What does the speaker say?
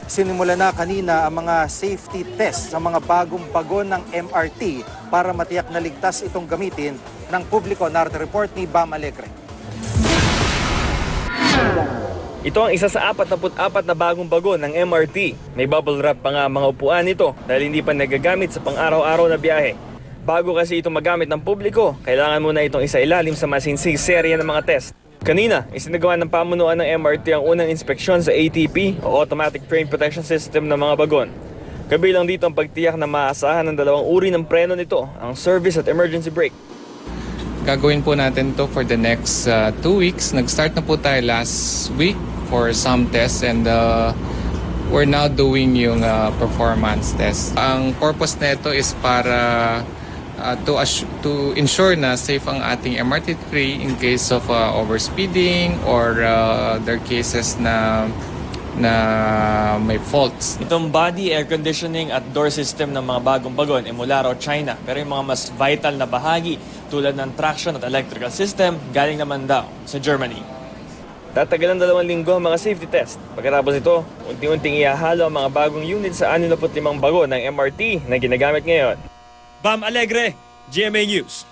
Sinimula na kanina ang mga safety test sa mga bagong bagon ng MRT para matiyak na ligtas itong gamitin ng publiko. Narito report ni Bam Alegre. Ito ang isa sa 44 na bagong bagon ng MRT. May bubble wrap pa nga mga upuan nito dahil hindi pa nagagamit sa pang-araw-araw na biyahe. Bago kasi ito magamit ng publiko, kailangan muna itong isailalim sa masinsing serya ng mga test. Kanina, isinagawa ng pamunuan ng MRT ang unang inspeksyon sa ATP o Automatic Train Protection System ng mga bagon. Kabilang dito ang pagtiyak na maasahan ng dalawang uri ng preno nito, ang service at emergency brake. Gagawin po natin to for the next 2 weeks. Nag-start na po tayo last week for some tests and we're now doing yung performance test. Ang purpose nito is para to ensure na safe ang ating MRT train in case of overspeeding or there are cases na may faults. Itong body, air conditioning at door system ng mga bagong bagon ay mula raw China. Pero yung mga mas vital na bahagi tulad ng traction at electrical system galing naman daw sa Germany. Tatagal ng 2 linggo ang mga safety test. Pagkatapos ito, unti-unting ihahalo ang mga bagong unit sa 65 bagon ng MRT na ginagamit ngayon. Bam Alegre, GMA News.